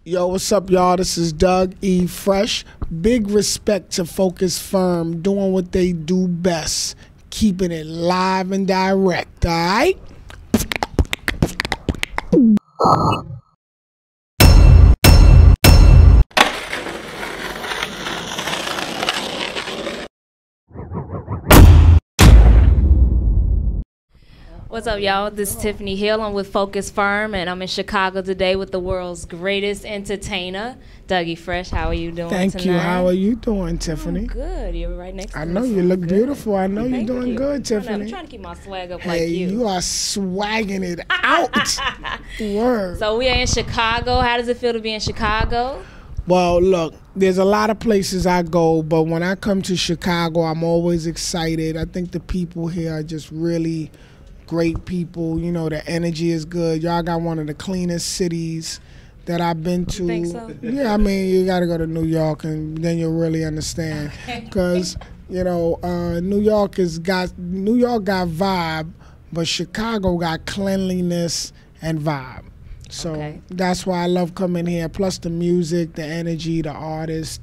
Yo, what's up, y'all? This is Doug E. Fresh. Big respect to Focus Firm doing what they do best, keeping it live and direct, all right? What's up, y'all? This is Tiffany Hill. I'm with Focus Firm, and I'm in Chicago today with the world's greatest entertainer, Dougie Fresh. How are you doing Thank tonight? you. How are you doing, Tiffany? I'm good. You're right next to me. I know you look beautiful. I know you're doing good, I'm Tiffany. trying to keep my swag up Hey, like you. you are swagging it out. Word. So we are in Chicago. How does it feel to be in Chicago? Well, look, there's a lot of places I go, but when I come to Chicago, I'm always excited. I think the people here are just really great people. You know, the energy is good. Y'all got one of the cleanest cities that I've been to. You think so? Yeah, I mean, you got to go to New York, and then you'll really understand. Because, you know, New York got vibe, but Chicago got cleanliness and vibe. So that's why I love coming here. Plus the music, the energy, the artists,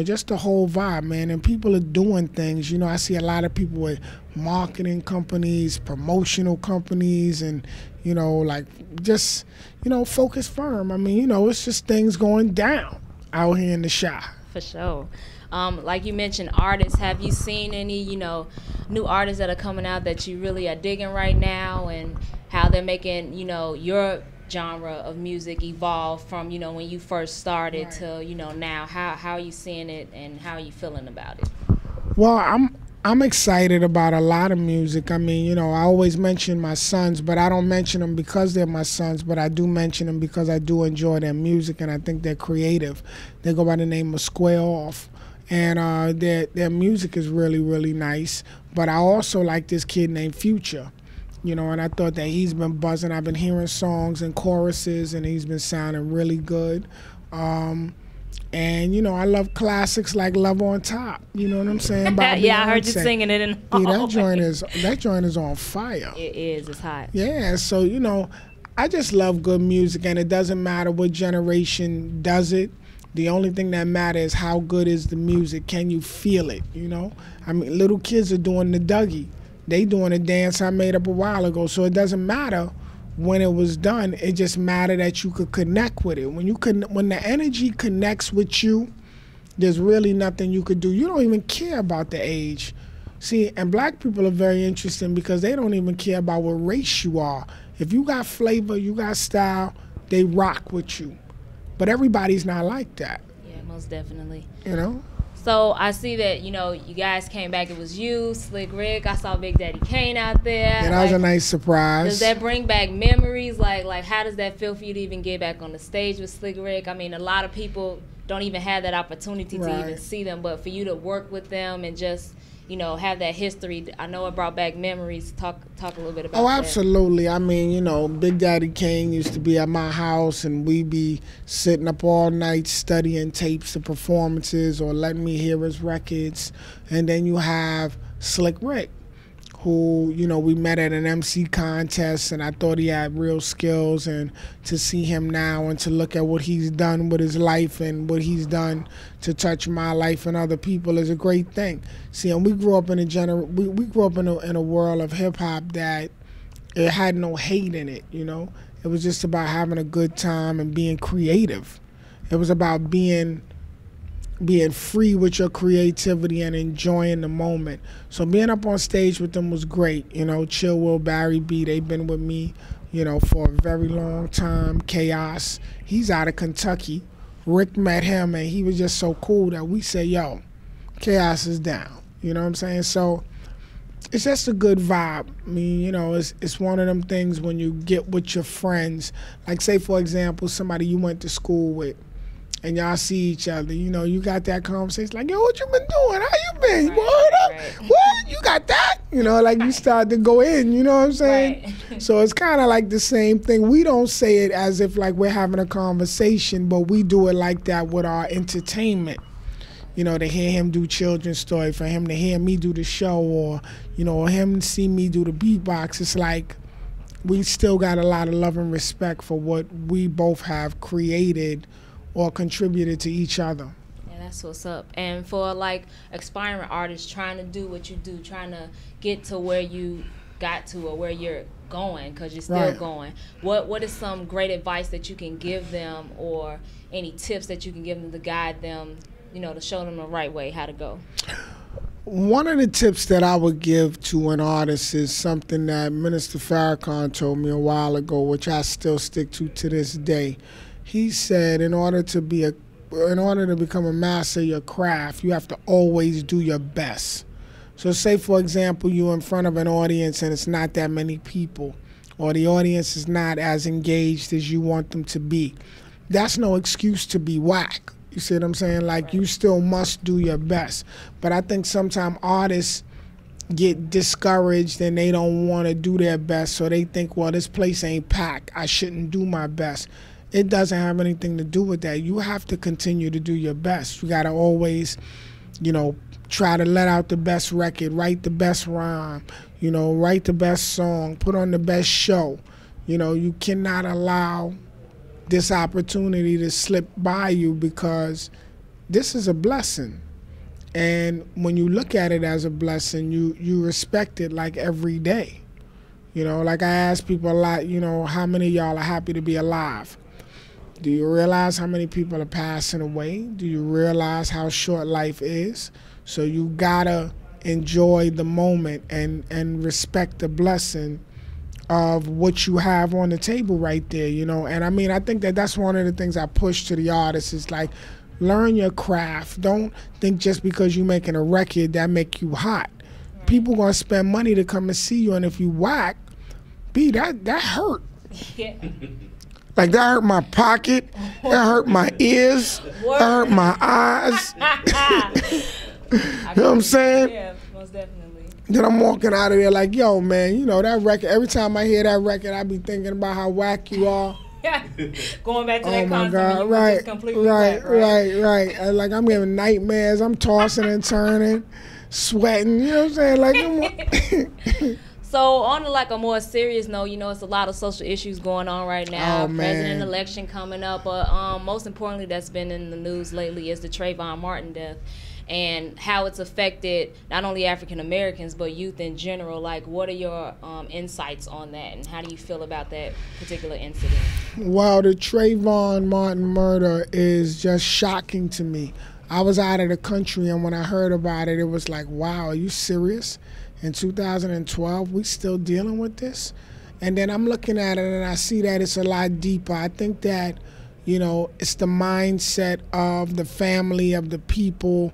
just the whole vibe, man. And people are doing things. You know, I see a lot of people with marketing companies, promotional companies, and, Focus Firm. I mean, it's just things going down out here in the Chi. For sure. Like you mentioned, artists. Have you seen any, new artists that are coming out that you really are digging right now, and how they're making, your genre of music evolve from, when you first started to, now? How are you seeing it, and how are you feeling about it? Well, I'm excited about a lot of music. I mean, I always mention my sons, but I don't mention them because they're my sons, but I do mention them because I do enjoy their music and I think they're creative. They go by the name of Square Off, and their music is really, really nice. But I also like this kid named Future. And I thought that he's been buzzing. I've been hearing songs and choruses, and he's been sounding really good. And, I love classics like Love on Top. You know what I'm saying? Yeah, I heard you singing it in the that joint is on fire. It is. It's hot. Yeah, so, I just love good music, and it doesn't matter what generation does it. The only thing that matters is how good is the music. Can you feel it, I mean, little kids are doing the Dougie. They doing a dance I made up a while ago, so it doesn't matter when it was done. It just mattered that you could connect with it. When the energy connects with you, there's really nothing you could do. You don't even care about the age. See, and black people are very interesting because they don't even care about what race you are. If you got flavor, you got style, they rock with you. But everybody's not like that. Yeah, most definitely. So I see that, you guys came back. It was you, Slick Rick. I saw Big Daddy Kane out there. Yeah, that was a nice surprise. Does that bring back memories? Like how does that feel for you to even get back on the stage with Slick Rick? I mean, a lot of people don't even have that opportunity to even see them. But for you to work with them and just, have that history, I know it brought back memories. Talk a little bit about that. Oh, absolutely. I mean, Big Daddy Kane used to be at my house, and we'd be sitting up all night studying tapes of performances or letting me hear his records. And then you have Slick Rick, who, we met at an MC contest, and I thought he had real skills. And to see him now and to look at what he's done with his life and what he's done to touch my life and other people is a great thing. See, and we grew up in a world of hip hop that it had no hate in it. It was just about having a good time and being creative. It was about being free with your creativity and enjoying the moment. So being up on stage with them was great. Chill Will, Barry B, they've been with me, for a very long time. Chaos, he's out of Kentucky. Rick met him, and he was just so cool that we say, yo, Chaos is down. You know what I'm saying? So it's just a good vibe. I mean, it's one of them things when you get with your friends. Like, say, for example, somebody you went to school with, and y'all see each other, you got that conversation like, yo, what you been doing? How you been? Right, Word up? right. What? You got that? Like you start to go in, you know what I'm saying? Right. So it's kind of like the same thing. We don't say it as if like we're having a conversation, but we do it like that with our entertainment. To hear him do children's story, for him to hear me do the show, or, him see me do the beatbox, it's like we still got a lot of love and respect for what we both have created or contributed to each other. Yeah, that's what's up. And for like aspiring artists trying to do what you do, trying to get to where you got to or where you're going, because you're still going, what is some great advice that you can give them, or any tips that you can give them to guide them, to show them the right way how to go? One of the tips that I would give to an artist is something that Minister Farrakhan told me a while ago, which I still stick to this day. He said, in order to become a master of your craft, you have to always do your best. So say, for example, you're in front of an audience and it's not that many people, or the audience is not as engaged as you want them to be. That's no excuse to be whack. You see what I'm saying? Like, you still must do your best. But I think sometimes artists get discouraged and they don't want to do their best, so they think, well, this place ain't packed, I shouldn't do my best. It doesn't have anything to do with that. You have to continue to do your best. You got to always, try to let out the best record, write the best rhyme, write the best song, put on the best show. You cannot allow this opportunity to slip by you, because this is a blessing. And when you look at it as a blessing, you respect it like every day. Like I ask people a lot, how many of y'all are happy to be alive? Do you realize how many people are passing away? Do you realize how short life is? So you gotta enjoy the moment and respect the blessing of what you have on the table right there, And I mean, I think that's one of the things I push to the artists is, like, learn your craft. Don't think just because you're making a record that make you hot. People gonna spend money to come and see you, and if you whack, that hurt. Yeah. Like, that hurt my pocket, that hurt my ears, that hurt my eyes. You know what I'm saying? Yeah, most definitely. Then I'm walking out of there like, yo, man, that record, every time I hear that record, I be thinking about how whack you are. Going back to Oh that my concert, God, you were just completely whack, right. Like, I'm having nightmares, I'm tossing and turning, sweating, you know what I'm saying? Like, So on a more serious note, it's a lot of social issues going on right now. Oh, man. President election coming up, but most importantly, that's been in the news lately is the Trayvon Martin death, and how it's affected not only African Americans but youth in general. Like, what are your insights on that, and how do you feel about that particular incident? Well, the Trayvon Martin murder is just shocking to me. I was out of the country, and when I heard about it, it was like, wow, are you serious? In 2012, we still dealing with this? And then I'm looking at it and I see that it's a lot deeper. I think that, it's the mindset of the family, of the people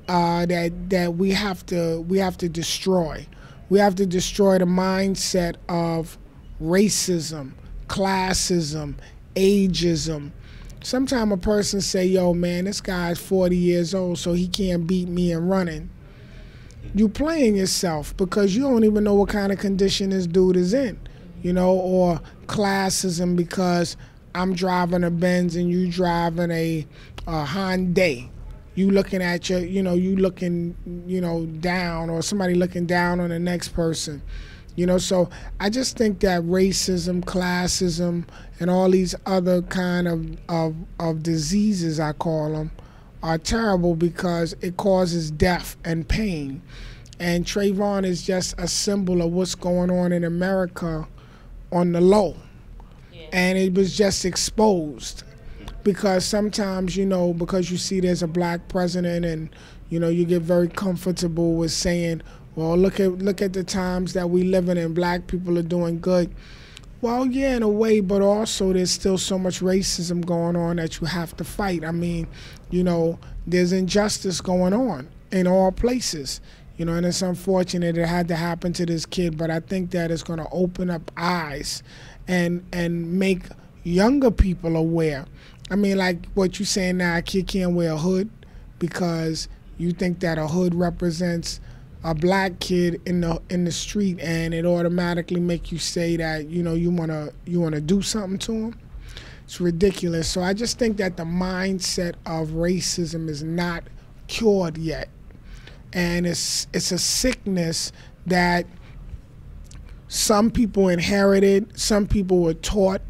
that we have to destroy. We have to destroy the mindset of racism, classism, ageism. Sometimes a person say, yo, man, this guy's 40 years old, so he can't beat me in running. You playing yourself, because you don't even know what kind of condition this dude is in, or classism because I'm driving a Benz and you driving a Hyundai. You looking at you looking, down, or somebody looking down on the next person. So I just think that racism, classism, and all these other kind of diseases, I call them, are terrible because it causes death and pain. And Trayvon is just a symbol of what's going on in America on the low. Yeah. And it was just exposed. Because sometimes, because you see there's a black president and, you get very comfortable with saying, well, look at the times that we live in and black people are doing good. Well, yeah, in a way, but also there's still so much racism going on that you have to fight. I mean, there's injustice going on in all places, and it's unfortunate it had to happen to this kid, but I think that it's going to open up eyes and make younger people aware. I mean, like what you're saying now, a kid can't wear a hood because you think that a hood represents a black kid in the street, and it automatically make you say that you wanna do something to him. It's ridiculous. So I just think that the mindset of racism is not cured yet, and it's a sickness that Some people inherit it, some people were taught,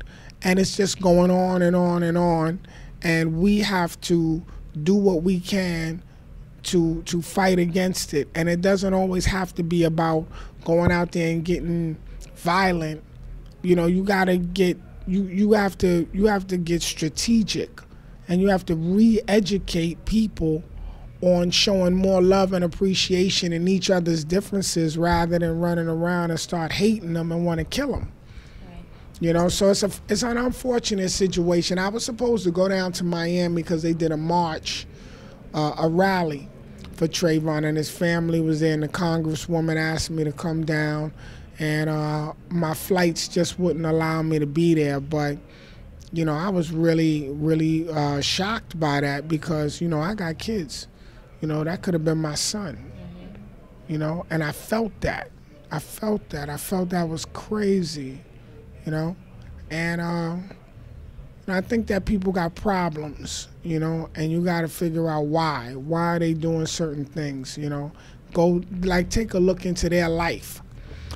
and it's just going on and on and on. And we have to do what we can to fight against it. And it doesn't always have to be about going out there and getting violent. You know, you gotta get you have to get strategic, and you have to re-educate people on showing more love and appreciation in each other's differences rather than running around and start hating them and want to kill them. Right. You know, so it's an unfortunate situation. I was supposed to go down to Miami because they did a march, a rally for Trayvon, and his family was there, and the congresswoman asked me to come down, and my flights just wouldn't allow me to be there. But you know, I was really, really shocked by that because, you know, I got kids. You know, that could have been my son. You know, and I felt that. I felt that was crazy, you know. And I think that people got problems, you know, and you got to figure out why. Why are they doing certain things, you know? Go, like, take a look into their life.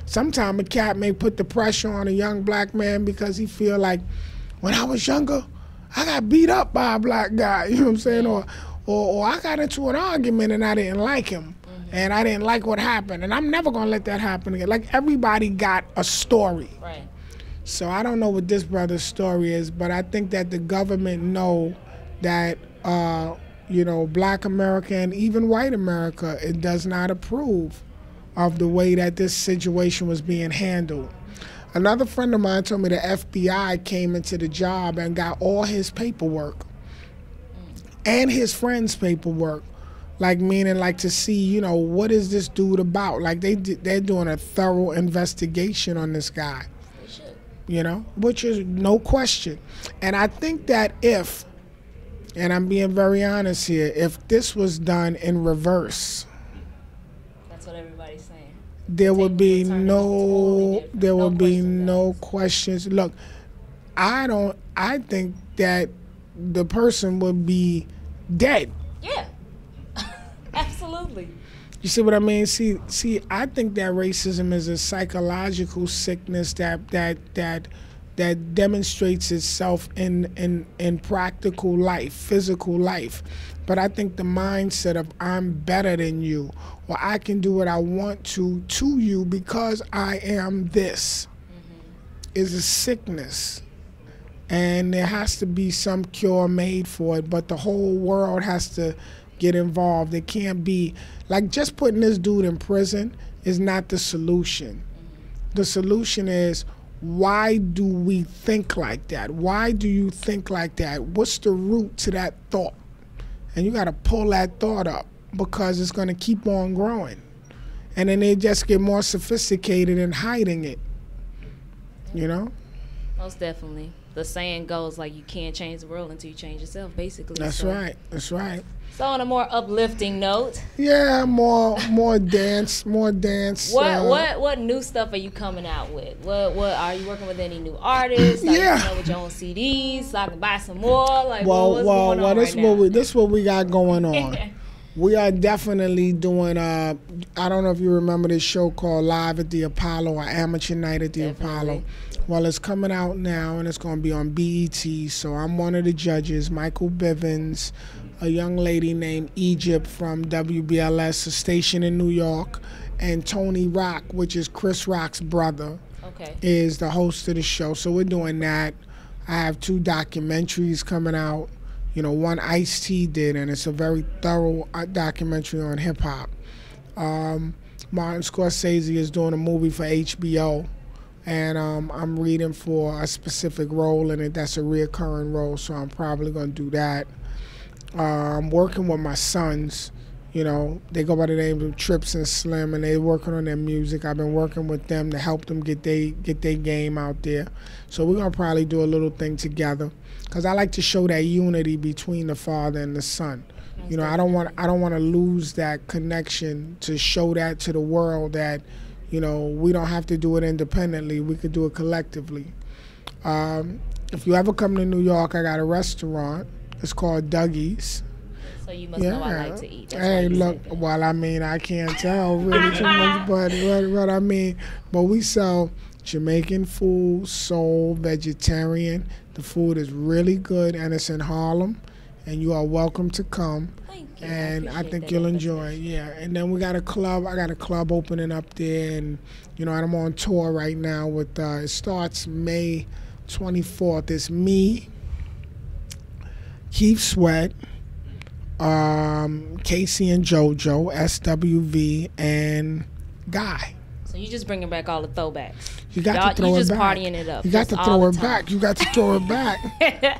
Sometimes a cat may put the pressure on a young black man because he feel like, when I was younger, I got beat up by a black guy, you know what I'm saying? Or I got into an argument and I didn't like him, and I didn't like what happened, and I'm never gonna let that happen again. Like, everybody got a story. Right. So I don't know what this brother's story is, but I think that the government know that, you know, black America and even white America, it does not approve of the way that this situation was being handled. Another friend of mine told me the FBI came into the job and got all his paperwork and his friend's paperwork, like, meaning, like, to see, you know, what is this dude about? Like, they're doing a thorough investigation on this guy, you know, which is no question. And I think that if, and I'm being very honest here, if this was done in reverse, that's what everybody's saying. There would be no questions. Look, I think that the person would be dead. Yeah. Absolutely. You see what I mean? See, I think that racism is a psychological sickness that demonstrates itself in practical life, physical life. But I think the mindset of I'm better than you, or I can do what I want to you because I am this, is a sickness. And there has to be some cure made for it, but the whole world has to get involved. It can't be, like, just putting this dude in prison is not the solution. The solution is, why do we think like that? Why do you think like that? What's the root to that thought? And you got to pull that thought up, because it's going to keep on growing. And then they just get more sophisticated in hiding it, you know? Most definitely. The saying goes, like, you can't change the world until you change yourself, basically. That's right. That's right. So on a more uplifting note. Yeah, more dance, more dance. What new stuff are you coming out with? What are you working with any new artists? Are you coming out with your own CDs so I can buy some more? Like, what's going on right now? This is what we got going on. We are definitely doing, I don't know if you remember this show called Live at the Apollo, or Amateur Night at the Apollo. Well, it's coming out now, and it's going to be on BET. So I'm one of the judges, Michael Bivens, a young lady named Egypt from WBLS, a station in New York, and Tony Rock, which is Chris Rock's brother, is the host of the show. So we're doing that. I have 2 documentaries coming out. You know, one Ice-T did, and it's a very thorough documentary on hip-hop. Martin Scorsese is doing a movie for HBO. And I'm reading for a specific role in it that's a reoccurring role, so I'm probably going to do that. I'm working with my sons. You know, they go by the names of Trips and Slim, and they're working on their music. I've been working with them to help them get their game out there. So we're going to probably do a little thing together, because I like to show that unity between the father and the son. You know, I don't want to lose that connection, to show that to the world that, you know, we don't have to do it independently. We could do it collectively. If you ever come to New York, I got a restaurant. It's called Dougie's. So you must know I like to eat. That's Hey, why you look, said that. well, I mean, I can't tell really too much, but what I mean, but we sell Jamaican food, soul, vegetarian. The food is really good, and it's in Harlem, and you are welcome to come. Thank you. And I think that you'll invitation. enjoy it, yeah. And then we got a club. I got a club opening up there, and and I'm on tour right now with. It starts May 24th. It's me, Keith Sweat, Casey and JoJo, SWV, and Guy. So you just bringing back all the throwbacks. You got to throw you it just back. partying it up. You got just to all throw the it time. back. You got to throw it back.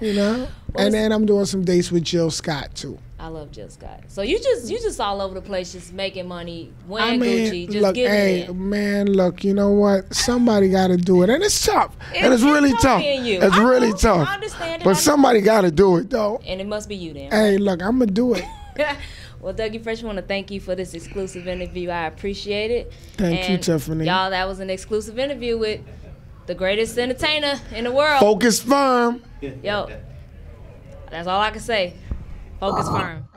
Well, And then I'm doing some dates with Jill Scott too. I love Jill Scott. So you just all over the place, just making money, wearing I mean, Gucci, just look, getting hey, it. man, look, you know what? Somebody got to do it, and it's tough, and it's It's really tough tough. being you. It's I really know. tough. I understand it. But somebody got to do it, though. And it must be you then. Hey, look, I'm gonna do it. Well, Dougie Fresh, I want to thank you for this exclusive interview. I appreciate it. Thank you, And Tiffany. Y'all, that was an exclusive interview with the greatest entertainer in the world. Focus firm. Yo, that's all I can say. Focus firm.